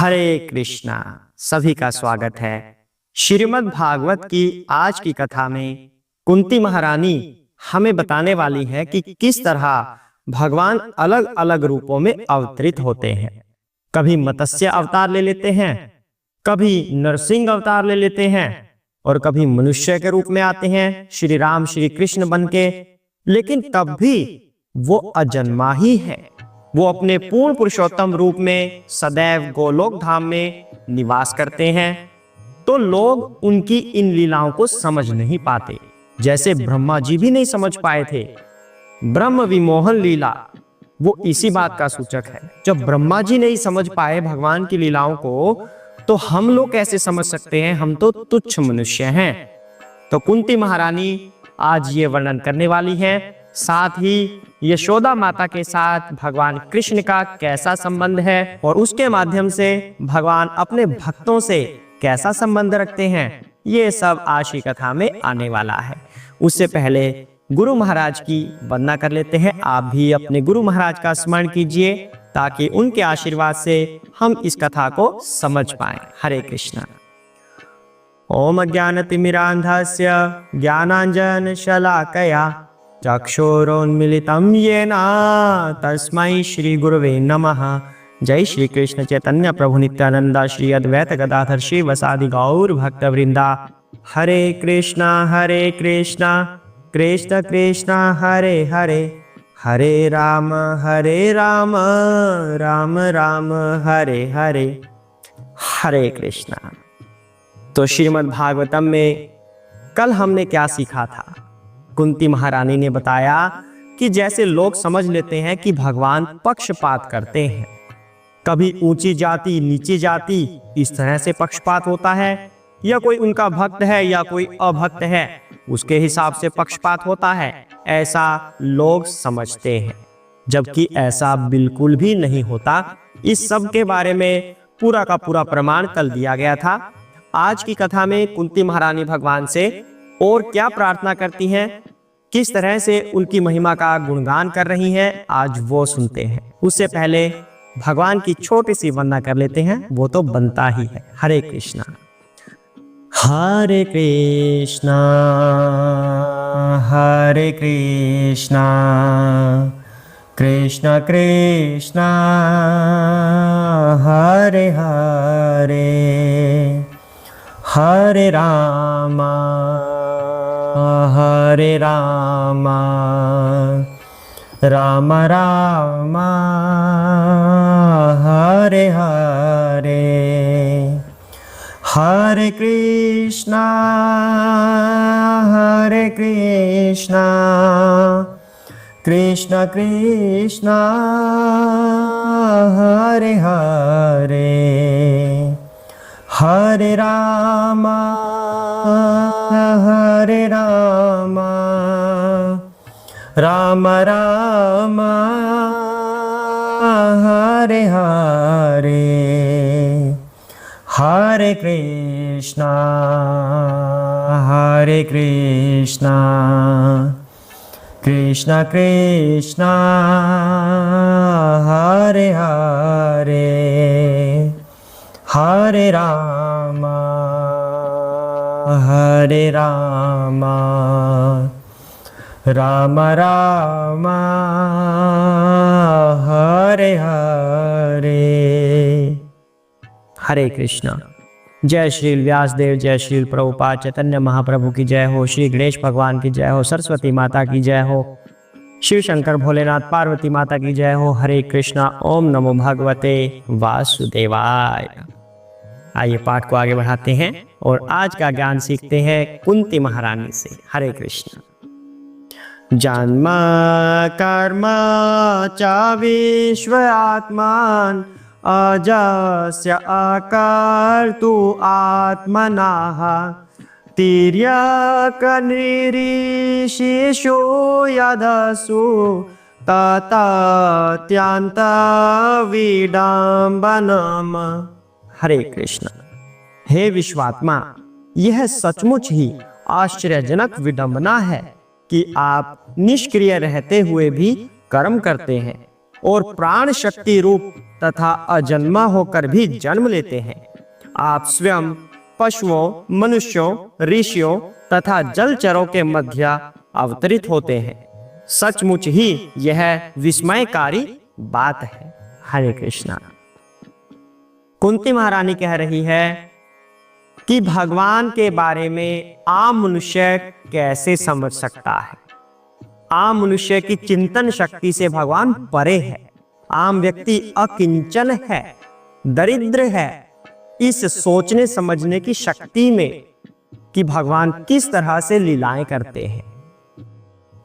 हरे कृष्णा। सभी का स्वागत है श्रीमद् भागवत की आज की कथा में। कुंती महारानी हमें बताने वाली है कि किस तरह भगवान अलग अलग रूपों में अवतरित होते हैं। कभी मत्स्य अवतार ले लेते हैं, कभी नरसिंह अवतार ले लेते हैं और कभी मनुष्य के रूप में आते हैं श्री राम श्री कृष्ण बन के। लेकिन तब भी वो अजन्मा ही है। वो अपने पूर्ण पुरुषोत्तम रूप में सदैव गोलोक धाम में निवास करते हैं। तो लोग उनकी इन लीलाओं को समझ नहीं पाते, जैसे ब्रह्मा जी भी नहीं समझ पाए थे। ब्रह्म विमोहन लीला वो इसी बात का सूचक है। जब ब्रह्मा जी नहीं समझ पाए भगवान की लीलाओं को, तो हम लोग कैसे समझ सकते हैं? हम तो तुच्छ मनुष्य हैं। तो कुंती महारानी आज ये वर्णन करने वाली हैं। साथ ही यशोदा माता के साथ भगवान कृष्ण का कैसा संबंध है और उसके माध्यम से भगवान अपने भक्तों से कैसा संबंध रखते हैं, ये सब आज की कथा में आने वाला है। उससे पहले गुरु महाराज की वंदना कर लेते हैं। आप भी अपने गुरु महाराज का स्मरण कीजिए ताकि उनके आशीर्वाद से हम इस कथा को समझ पाएं। हरे कृष्णा। ओम अज्ञानतिमिरान्धस्य ज्ञानाञ्जनशलाकया चक्षुरोन्मिलितं येन तस्मै श्री गुरुवे नमः। जय श्री कृष्ण चैतन्य प्रभु नित्यानंद श्री अद्वैत गदाधर श्रीवासादि गौर भक्तवृंदा। हरे कृष्णा कृष्ण कृष्ण हरे हरे, हरे राम राम राम हरे हरे। हरे कृष्णा। तो श्रीमद् भागवतम में कल हमने क्या सीखा था? कुंती महारानी ने बताया कि जैसे लोग समझ लेते हैं कि भगवान पक्षपात करते हैं, कभी ऊंची जाति नीची जाति इस तरह से पक्षपात होता है, या कोई उनका भक्त है या कोई अभक्त है उसके हिसाब से पक्षपात होता है, ऐसा लोग समझते हैं। जबकि ऐसा बिल्कुल भी नहीं होता। इस सब के बारे में पूरा का पूरा प्रमाण कल दिया गया था। आज की कथा में कुंती महारानी भगवान से और क्या प्रार्थना करती हैं, किस तरह से उनकी महिमा का गुणगान कर रही हैं, आज वो सुनते हैं। उससे पहले भगवान की छोटी सी वंदना कर लेते हैं, वो तो बनता ही है। हरे कृष्णा। हरे कृष्णा कृष्ण कृष्ण हरे हरे, हरे राम राम राम हरे हरे, हरे कृष्णा कृष्ण कृष्ण हरे हरे, हरे राम राम राम हरे हरे, हरे कृष्णा कृष्ण कृष्ण हरे हरे, हरे राम राम राम हरे हरे। हरे कृष्णा। जय श्री व्यासदेव, जय श्री प्रभुपाद चैतन्य महाप्रभु की जय हो, श्री गणेश भगवान की जय हो, सरस्वती माता की जय हो, शिव शंकर भोलेनाथ पार्वती माता की जय हो। हरे कृष्णा। ओम नमो भगवते वासुदेवाय। आइए पाठ को आगे बढ़ाते हैं और आज का ज्ञान सीखते हैं कुंती महारानी से। हरे कृष्णा। जन्म कर्म च विश्व आत्मान अजस्य अकर्तु आत्मनः, तिर्यक निरीशिषु यदसु ततत्यन्त विडम्बनम्। हरे कृष्ण। हे विश्वात्मा, यह सचमुच ही आश्चर्यजनक विडंबना है कि आप निष्क्रिय रहते हुए भी कर्म करते हैं और प्राण शक्ति रूप तथा अजन्मा होकर भी जन्म लेते हैं। आप स्वयं पशुओं, मनुष्यों, ऋषियों तथा जलचरों के मध्य अवतरित होते हैं। सचमुच ही यह विस्मयकारी बात है। हरे कृष्णा। कुंती महारानी कह रही है कि भगवान के बारे में आम मनुष्य कैसे समझ सकता है। आम मनुष्य की चिंतन शक्ति से भगवान परे है। आम व्यक्ति अकिंचन है, दरिद्र है इस सोचने समझने की शक्ति में कि भगवान किस तरह से लीलाएं करते हैं।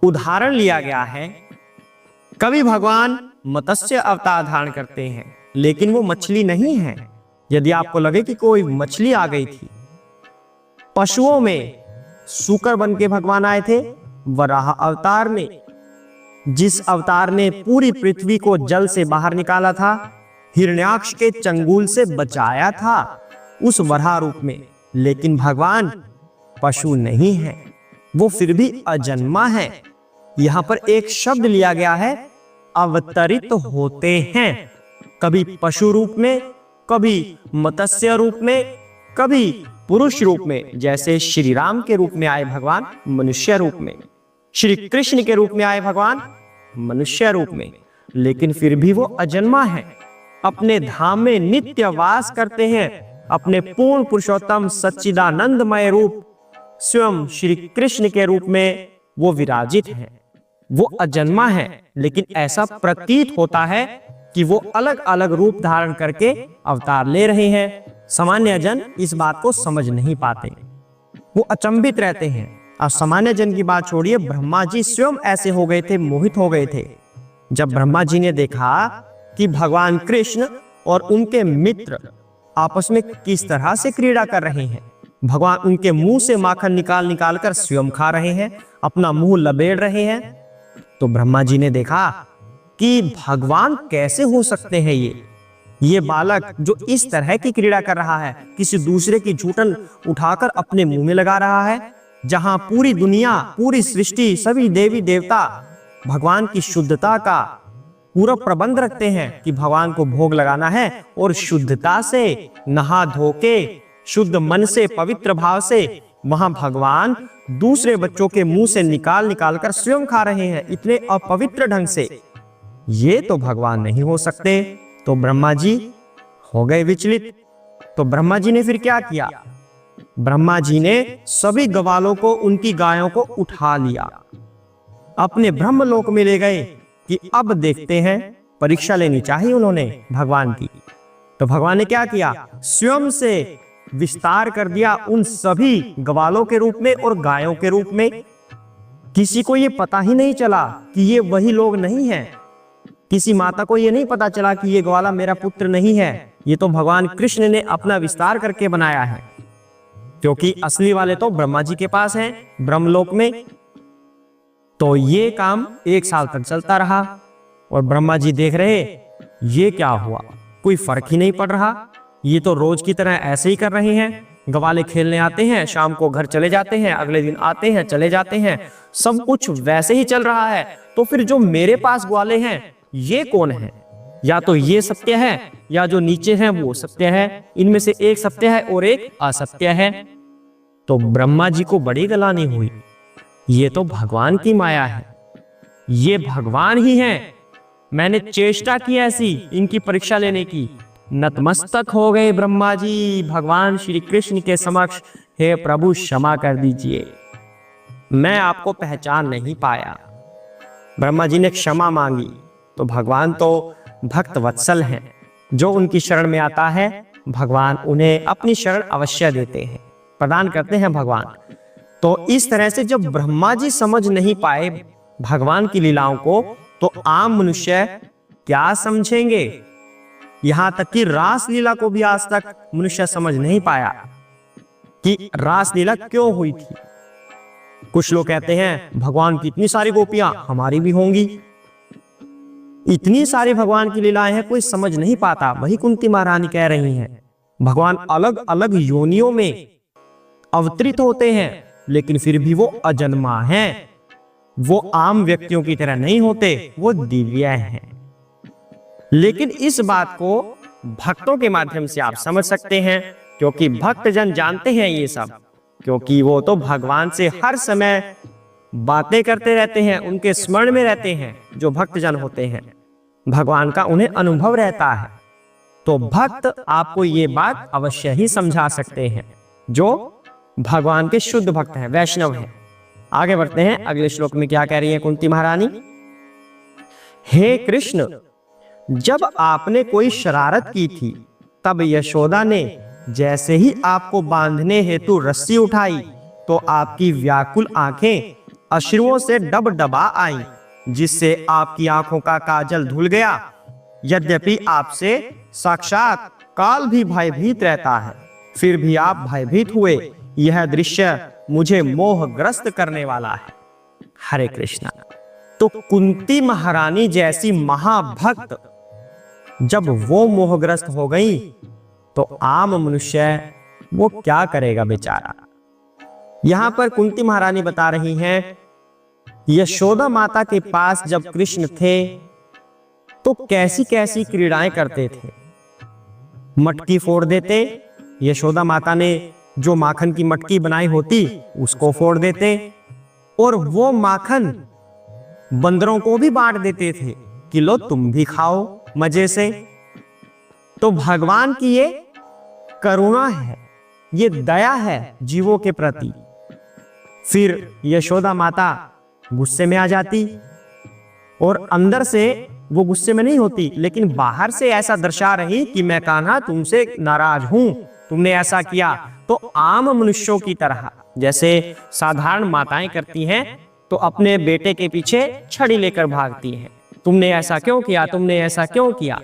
उदाहरण लिया गया है, कभी भगवान मत्स्य अवतार धारण करते हैं, लेकिन वो मछली नहीं है। यदि आपको लगे कि कोई मछली आ गई थी, पशुओं में सूकर बन के भगवान आए थे। वराह अवतार में, जिस अवतार ने पूरी पृथ्वी को जल से बाहर निकाला था, हिरण्याक्ष के चंगुल से बचाया था, उस वराह रूप में। लेकिन भगवान पशु नहीं है, वो फिर भी अजन्मा है। यहां पर एक शब्द लिया गया है, अवतरित होते हैं। कभी पशु रूप में, कभी मत्स्य रूप में, कभी पुरुष रूप में। जैसे श्री राम के रूप में आए भगवान मनुष्य रूप में, श्री कृष्ण के रूप में आए भगवान मनुष्य रूप में। लेकिन फिर भी वो अजन्मा है, अपने धाम में नित्य वास करते हैं। अपने पूर्ण पुरुषोत्तम सच्चिदानंदमय रूप स्वयं श्री कृष्ण के रूप में वो विराजित है। वो अजन्मा है, लेकिन ऐसा प्रतीत होता है कि वो अलग अलग रूप धारण करके अवतार ले रहे हैं। सामान्य जन इस बात को समझ नहीं पाते, वो अचंभित रहते हैं। अब सामान्य जन की बात छोड़िए, ब्रह्मा जी स्वयं ऐसे हो गए थे, मोहित हो गए थे। जब ब्रह्मा जी ने देखा कि भगवान कृष्ण और उनके मित्र आपस में किस तरह से क्रीड़ा कर रहे हैं, भगवान उनके मुंह से माखन निकाल निकाल कर स्वयं खा रहे हैं, अपना मुंह लबेड़ रहे हैं, तो ब्रह्मा जी ने देखा कि भगवान कैसे हो सकते हैं ये बालक जो इस तरह की क्रीड़ा कर रहा है, किसी दूसरे की जूठन उठाकर अपने मुंह में लगा रहा है, जहां पूरी दुनिया, पूरी सृष्टि, सभी देवी देवता भगवान की शुद्धता का पूरा प्रबंध रखते हैं कि भगवान को भोग लगाना है, और शुद्धता से नहा धो के शुद्ध मन से, पवित्र भाव से वहां भगवान दूसरे बच्चों के मुंह से निकाल निकाल कर स्वयं खा रहे हैं, इतने अपवित्र ढंग से। ये तो भगवान नहीं हो सकते। तो ब्रह्मा जी हो गए विचलित। तो ब्रह्मा जी ने फिर क्या किया? ब्रह्मा जी ने सभी ग्वालों को, उनकी गायों को उठा लिया, अपने ब्रह्मलोक में ले गए कि अब देखते हैं, परीक्षा लेनी चाहिए उन्होंने भगवान की। तो भगवान ने क्या किया? स्वयं से विस्तार कर दिया उन सभी ग्वालों के रूप में और गायों के रूप में। किसी को ये पता ही नहीं चला कि ये वही लोग नहीं हैं। किसी माता को ये नहीं पता चला कि ये ग्वाला मेरा पुत्र नहीं है, ये तो भगवान कृष्ण ने अपना विस्तार करके बनाया है, क्योंकि असली वाले तो ब्रह्मा जी के पास हैं ब्रह्मलोक में। तो ये काम 1 साल तक चलता रहा और ब्रह्मा जी देख रहे ये क्या हुआ, कोई फर्क ही नहीं पड़ रहा, ये तो रोज की तरह ऐसे ही कर रहे हैं। ग्वाले खेलने आते हैं, शाम को घर चले जाते हैं, अगले दिन आते हैं, चले जाते हैं, सब कुछ वैसे ही चल रहा है। तो फिर जो मेरे पास ग्वाले हैं ये कौन है? या तो ये सत्य है या जो नीचे है वो सत्य है, इनमें से एक सत्य है और एक असत्य है। तो ब्रह्मा जी को बड़ी गलानी हुई, ये तो भगवान की माया है, ये भगवान ही हैं। मैंने चेष्टा की ऐसी इनकी परीक्षा लेने की। नतमस्तक हो गए ब्रह्मा जी भगवान श्री कृष्ण के समक्ष, हे प्रभु क्षमा कर दीजिए, मैं आपको पहचान नहीं पाया। ब्रह्मा जी ने क्षमा मांगी। तो भगवान तो भक्त वत्सल हैं, जो उनकी शरण में आता है भगवान उन्हें अपनी शरण अवश्य देते हैं, प्रदान करते हैं भगवान। तो इस तरह से जब ब्रह्मा जी समझ नहीं पाए भगवान की लीलाओं को, तो आम मनुष्य क्या समझेंगे? यहां तक कि रासलीला को भी आज तक मनुष्य समझ नहीं पाया कि रासलीला क्यों हुई थी। कुछ लोग कहते हैं भगवान की इतनी सारी गोपियां हमारी भी होंगी, इतनी सारी भगवान की लीलाएं हैं, कोई समझ नहीं पाता। वही कुंती महारानी कह रही हैं, भगवान अलग अलग योनियों में अवतरित होते हैं, लेकिन फिर भी वो अजन्मा हैं, वो आम व्यक्तियों की तरह नहीं होते, वो दिव्य हैं। लेकिन इस बात को भक्तों के माध्यम से आप समझ सकते हैं, क्योंकि भक्तजन जानते हैं ये सब, क्योंकि वो तो भगवान से हर समय बातें करते रहते हैं, उनके स्मरण में रहते हैं। जो भक्तजन होते हैं, भगवान का उन्हें अनुभव रहता है। तो भक्त आपको ये बात अवश्य ही समझा सकते हैं, जो भगवान के शुद्ध भक्त हैं, वैष्णव हैं। आगे बढ़ते हैं, अगले श्लोक में क्या कह रही है कुंती महारानी। हे कृष्ण, जब आपने कोई शरारत की थी, तब यशोदा ने जैसे ही आपको बांधने हेतु रस्सी उठाई, तो आपकी व्याकुल आंखें अश्रुओं से डबडबा आईं, जिससे आपकी आंखों का काजल धुल गया। यद्यपि आपसे साक्षात काल भी भयभीत रहता है, फिर भी आप भयभीत हुए। यह दृश्य मुझे मोहग्रस्त करने वाला है। हरे कृष्णा। तो कुंती महारानी जैसी महाभक्त जब वो मोहग्रस्त हो गई, तो आम मनुष्य वो क्या करेगा बेचारा। यहां पर कुंती महारानी बता रही हैं, यशोदा माता के पास जब कृष्ण थे तो कैसी कैसी क्रीड़ाएं करते थे। मटकी फोड़ देते, यशोदा माता ने जो माखन की मटकी बनाई होती उसको फोड़ देते, और वो माखन बंदरों को भी बांट देते थे कि लो तुम भी खाओ मजे से। तो भगवान की ये करुणा है, ये दया है जीवों के प्रति। फिर यशोदा माता गुस्से में आ जाती, और अंदर से वो गुस्से में नहीं होती, लेकिन बाहर से ऐसा दर्शा रही कि मैं कान्हा तुमसे नाराज हूं, तुमने ऐसा किया। तो आम मनुष्यों की तरह, जैसे साधारण माताएं करती हैं, तो अपने बेटे के पीछे छड़ी लेकर भागती हैं, तुमने ऐसा क्यों किया, तुमने ऐसा क्यों किया।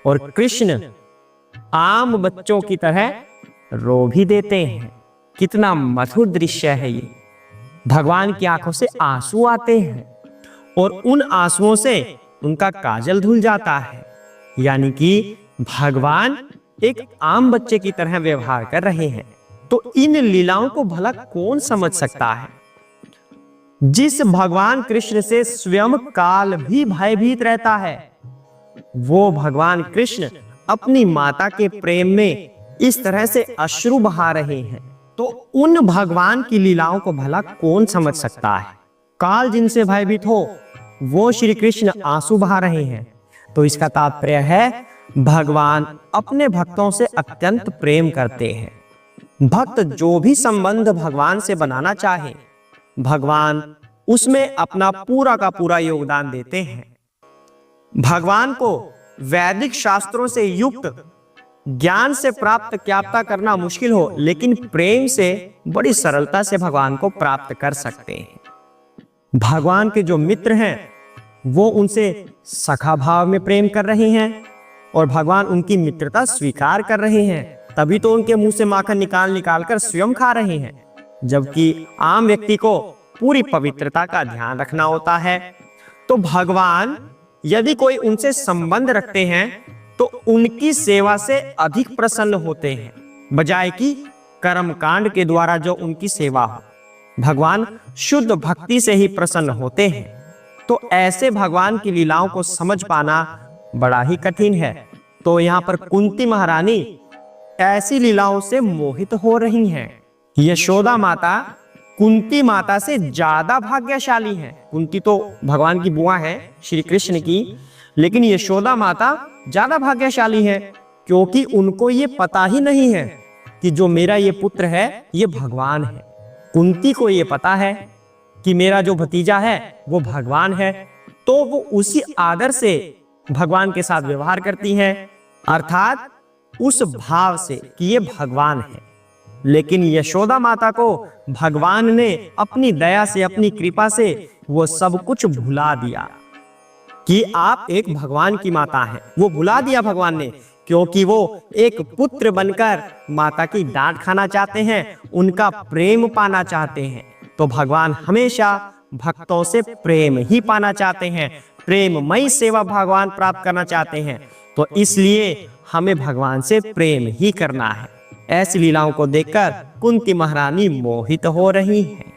और कृष्ण आम बच्चों की तरह रो भी देते हैं। कितना मधुर दृश्य है ये। भगवान की आंखों से आंसू आते हैं, और उन आंसुओं से उनका काजल धुल जाता है। यानी कि भगवान एक आम बच्चे की तरह व्यवहार कर रहे हैं। तो इन लीलाओं को भला कौन समझ सकता है। जिस भगवान कृष्ण से स्वयं काल भी भयभीत रहता है, वो भगवान कृष्ण अपनी माता के प्रेम में इस तरह से अश्रु बहा रहे हैं, तो उन भगवान की लीलाओं को भला कौन समझ सकता है। काल जिनसे भयभीत हो, वो श्री कृष्ण आंसू बहा रहे हैं। तो इसका तात्पर्य है, भगवान अपने भक्तों से अत्यंत प्रेम करते हैं। भक्त जो भी संबंध भगवान से बनाना चाहे, भगवान उसमें अपना पूरा का पूरा योगदान देते हैं। भगवान को वैदिक शास्त्रों से युक्त ज्ञान से प्राप्त क्या करना मुश्किल हो, लेकिन प्रेम से बड़ी सरलता से भगवान को प्राप्त कर सकते हैं। भगवान के जो मित्र हैं, वो उनसे सखा भाव में प्रेम कर रहे हैं, और भगवान उनकी मित्रता स्वीकार कर रहे हैं, तभी तो उनके मुंह से माखन निकाल निकाल कर स्वयं खा रहे हैं। जबकि आम व्यक्ति को पूरी पवित्रता का ध्यान रखना होता है। तो भगवान यदि कोई उनसे संबंध रखते हैं, तो उनकी सेवा से अधिक प्रसन्न होते हैं, बजाय कि कर्म कांड के द्वारा जो उनकी सेवा हो। भगवान शुद्ध भक्ति से ही प्रसन्न होते हैं। तो ऐसे भगवान की लीलाओं को समझ पाना बड़ा ही कठिन है। तो यहाँ पर कुंती महारानी ऐसी लीलाओं से मोहित हो रही हैं। यशोदा माता कुंती माता से ज्यादा भाग्यशाली हैं। कुंती तो भगवान की बुआ है श्री कृष्ण की, लेकिन यशोदा माता ज्यादा भाग्यशाली है, क्योंकि उनको ये पता ही नहीं है कि जो मेरा ये पुत्र है ये भगवान है। कुंती को ये पता है कि मेरा जो भतीजा है वो भगवान है, तो वो उसी आदर से भगवान के साथ व्यवहार करती हैं, अर्थात उस भाव से कि ये भगवान है। लेकिन यशोदा माता को भगवान ने अपनी दया से, अपनी कृपा से वो सब कुछ भुला दिया कि आप एक भगवान की माता हैं। वो भुला दिया भगवान ने, क्योंकि वो एक पुत्र बनकर माता की डांट खाना चाहते हैं, उनका प्रेम पाना चाहते हैं। तो भगवान हमेशा भक्तों से प्रेम ही पाना चाहते हैं, प्रेममयी सेवा भगवान प्राप्त करना चाहते हैं। तो इसलिए हमें भगवान से प्रेम ही करना है। ऐसी लीलाओं को देखकर कुंती महारानी मोहित हो रही हैं।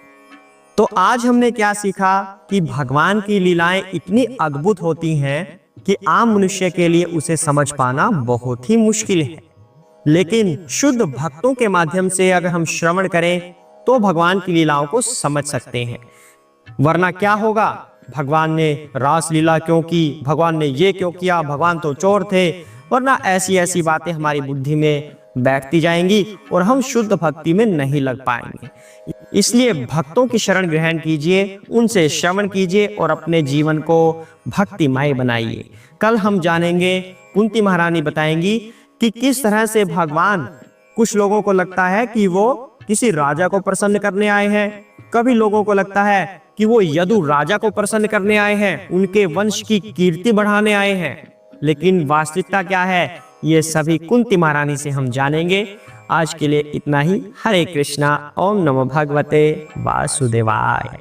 तो आज हमने क्या सीखा कि भगवान की लीलाएं इतनी अद्भुत होती हैं कि आम मनुष्य के लिए उसे समझ पाना बहुत ही मुश्किल है। लेकिन शुद्ध भक्तों के माध्यम से अगर हम श्रवण करें तो भगवान की लीलाओं को समझ सकते हैं। वरना क्या होगा, भगवान ने रास लीला क्यों की, भगवान ने ये क्यों किया, भगवान तो चोर थे, वरना ऐसी ऐसी बातें हमारी बुद्धि में बैठती जाएंगी और हम शुद्ध भक्ति में नहीं लग पाएंगे। इसलिए भक्तों की शरण ग्रहण कीजिए, उनसे श्रवण कीजिए और अपने जीवन को भक्तिमय बनाइए। कल हम जानेंगे, कुंती महारानी बताएंगी कि किस तरह से भगवान, कुछ लोगों को लगता है कि वो किसी राजा को प्रसन्न करने आए हैं, कभी लोगों को लगता है कि वो यदु राजा को प्रसन्न करने आए हैं, उनके वंश की कीर्ति बढ़ाने आए हैं। लेकिन वास्तविकता क्या है, ये सभी कुंती महारानी से हम जानेंगे। आज के लिए इतना ही। हरे कृष्णा। ओम नमो भगवते वासुदेवाय।